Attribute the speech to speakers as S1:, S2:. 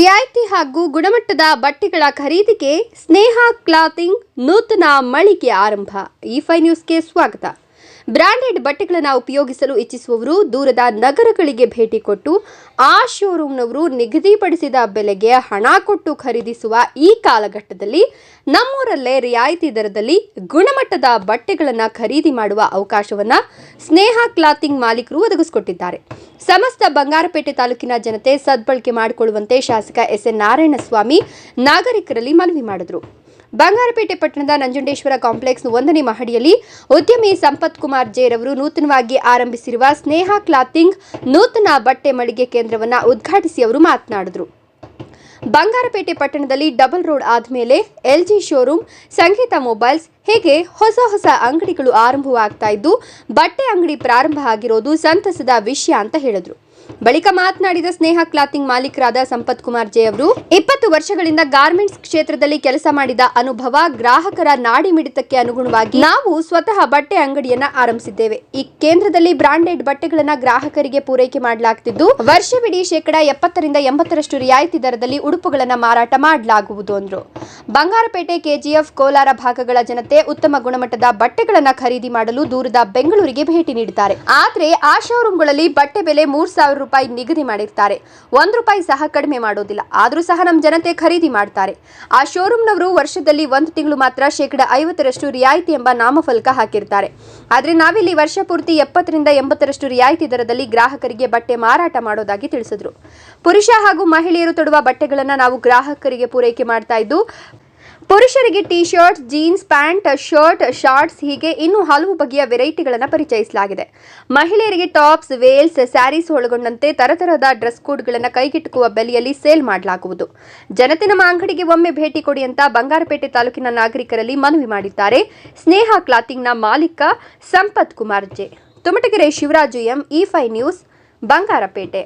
S1: ರಿಯಾಯಿತಿ ಹಾಗೂ ಗುಣಮಟ್ಟದ ಬಟ್ಟೆಗಳ ಖರೀದಿಗೆ ಸ್ನೇಹ ಕ್ಲಾತಿಂಗ್ ನೂತನ ಮಳಿಗೆ ಆರಂಭ. E5 ನ್ಯೂಸ್ಗೆ ಸ್ವಾಗತ. ಬ್ರಾಂಡೆಡ್ ಬಟ್ಟೆಗಳನ್ನು ಉಪಯೋಗಿಸಲು ಇಚ್ಛಿಸುವವರು ದೂರದ ನಗರಗಳಿಗೆ ಭೇಟಿ ಕೊಟ್ಟು ಆ ಶೋರೂಮ್ನವರು ನಿಗದಿಪಡಿಸಿದ ಬೆಲೆಗೆ ಹಣ ಕೊಟ್ಟು ಖರೀದಿಸುವ ಈ ಕಾಲಘಟ್ಟದಲ್ಲಿ ನಮ್ಮೂರಲ್ಲೇ ರಿಯಾಯಿತಿ ದರದಲ್ಲಿ ಗುಣಮಟ್ಟದ ಬಟ್ಟೆಗಳನ್ನು ಖರೀದಿ ಮಾಡುವ ಅವಕಾಶವನ್ನು ಸ್ನೇಹ ಕ್ಲಾತಿಂಗ್ ಮಾಲೀಕರು ಒದಗಿಸಿಕೊಟ್ಟಿದ್ದಾರೆ. ಸಮಸ್ತ ಬಂಗಾರಪೇಟೆ ತಾಲೂಕಿನ ಜನತೆ ಸದ್ಬಳಕೆ ಮಾಡಿಕೊಳ್ಳುವಂತೆ ಶಾಸಕ ಎಸ್.ಎನ್. ನಾರಾಯಣಸ್ವಾಮಿ ನಾಗರಿಕರಲ್ಲಿ ಮನವಿ ಮಾಡಿದರು. ಬಂಗಾರಪೇಟೆ ಪಟ್ಟಣದ ನಂಜುಂಡೇಶ್ವರ ಕಾಂಪ್ಲೆಕ್ಸ್ 1ನೇ ಮಹಡಿಯಲ್ಲಿ ಉದ್ಯಮಿ ಸಂಪತ್ ಕುಮಾರ್ ಜೆ ರವರು ನೂತನವಾಗಿ ಆರಂಭಿಸಿರುವ ಸ್ನೇಹ ಕ್ಲಾತಿಂಗ್ ನೂತನ ಬಟ್ಟೆ ಮಳಿಗೆ ಕೇಂದ್ರವನ್ನು ಉದ್ಘಾಟಿಸಿ ಅವರು ಮಾತನಾಡಿದರು. ಬಂಗಾರಪೇಟೆ ಪಟ್ಟಣದಲ್ಲಿ ಡಬಲ್ ರೋಡ್ ಆದಮೇಲೆ LG ಶೋರೂಮ್, ಸಂಗೀತ ಮೊಬೈಲ್ಸ್ ಹೀಗೆ ಹೊಸ ಅಂಗಡಿಗಳು ಆರಂಭವಾಗ್ತಾ ಇದ್ದು ಬಟ್ಟೆ ಅಂಗಡಿ ಪ್ರಾರಂಭ ಆಗಿರೋದು ಸಂತಸದ ವಿಷಯ ಅಂತ ಹೇಳಿದ್ರು. ಬಳಿಕ ಮಾತನಾಡಿದ ಸ್ನೇಹ ಕ್ಲಾತಿಂಗ್ ಮಾಲೀಕರಾದ ಸಂಪತ್ ಕುಮಾರ್ ಜೆ ಅವರು 20 ವರ್ಷಗಳಿಂದ ಗಾರ್ಮೆಂಟ್ಸ್ ಕ್ಷೇತ್ರದಲ್ಲಿ ಕೆಲಸ ಮಾಡಿದ ಅನುಭವ, ಗ್ರಾಹಕರ ನಾಡಿ ಮಿಡಿತಕ್ಕೆ ಅನುಗುಣವಾಗಿ ನಾವು ಸ್ವತಃ ಬಟ್ಟೆ ಅಂಗಡಿಯನ್ನ ಆರಂಭಿಸಿದ್ದೇವೆ. ಈ ಕೇಂದ್ರದಲ್ಲಿ ಬ್ರಾಂಡೆಡ್ ಬಟ್ಟೆಗಳನ್ನ ಗ್ರಾಹಕರಿಗೆ ಪೂರೈಕೆ ಮಾಡಲಾಗುತ್ತಿದ್ದು ವರ್ಷವಿಡೀ 70% ರಿಂದ 80% ರಿಯಾಯಿತಿ ದರದಲ್ಲಿ ಉಡುಪುಗಳನ್ನ ಮಾರಾಟ ಮಾಡಲಾಗುವುದು ಅಂದ್ರು. ಬಂಗಾರಪೇಟೆ, KGF, ಕೋಲಾರ ಭಾಗಗಳ ಜನತೆ ಉತ್ತಮ ಗುಣಮಟ್ಟದ ಬಟ್ಟೆಗಳನ್ನ ಖರೀದಿ ಮಾಡಲು ದೂರದ ಬೆಂಗಳೂರಿಗೆ ಭೇಟಿ ನೀಡುತ್ತಾರೆ. ಆದ್ರೆ ಆ ಶೋರೂಮ್ಗಳಲ್ಲಿ ಬಟ್ಟೆ ಬೆಲೆ 3,000 ರೂಪಾಯಿ ನಿಗದಿ ಮಾಡಿರ್ತಾರೆ. ₹1 ಸಹ ಕಡಿಮೆ ಮಾಡೋದಿಲ್ಲ. ಆದ್ರೂ ಸಹ ನಮ್ಮ ಜನತೆ ಖರೀದಿ ಮಾಡ್ತಾರೆ. ಆ ಶೋರೂಮ್ನವರು ವರ್ಷದಲ್ಲಿ 1 ತಿಂಗಳು ಮಾತ್ರ 50% ರಿಯಾಯಿತಿ ಎಂಬ ನಾಮಫಲಕ ಹಾಕಿರ್ತಾರೆ. ಆದ್ರೆ ನಾವಿಲ್ಲಿ ವರ್ಷ ಪೂರ್ತಿ 70% ರಿಂದ 80% ರಿಯಾಯಿತಿ ದರದಲ್ಲಿ ಗ್ರಾಹಕರಿಗೆ ಬಟ್ಟೆ ಮಾರಾಟ ಮಾಡೋದಾಗಿ ತಿಳಿಸಿದ್ರು. ಪುರುಷ ಹಾಗೂ ಮಹಿಳೆಯರು ತೊಡುವ ಬಟ್ಟೆಗಳನ್ನ ನಾವು ಗ್ರಾಹಕರಿಗೆ ಪೂರೈಕೆ ಮಾಡ್ತಾ ಇದ್ದು ಪುರುಷರಿಗೆ T shirt, jeans pant, shirt, shorts ಹೀಗೆ ಇನ್ನೂ ಹಲವು ಬಗೆಯ ವೆರೈಟಿಗಳನ್ನು ಪರಿಚಯಿಸಲಾಗಿದೆ. ಮಹಿಳೆಯರಿಗೆ ಟಾಪ್ಸ್, ವೇಲ್ಸ್, ಸ್ಯಾರೀಸ್ ಒಳಗೊಂಡಂತೆ ತರತರದ ಡ್ರೆಸ್ ಕೋಡ್ಗಳನ್ನು ಕೈಗೆಟುಕುವ ಬೆಲೆಯಲ್ಲಿ ಸೇಲ್ ಮಾಡಲಾಗುವುದು. ಜನತೆ ನಮ್ಮ ಅಂಗಡಿಗೆ ಒಮ್ಮೆ ಭೇಟಿ ಕೊಡಿ ಅಂತ ಬಂಗಾರಪೇಟೆ ತಾಲೂಕಿನ ನಾಗರಿಕರಲ್ಲಿ ಮನವಿ ಮಾಡಿದ್ದಾರೆ. ಸ್ನೇಹ ಕ್ಲಾತಿಂಗ್ನ ಮಾಲೀಕ Sampath Kumar J. Tumatagere Shivaraju M, E5 news, Bangarpet.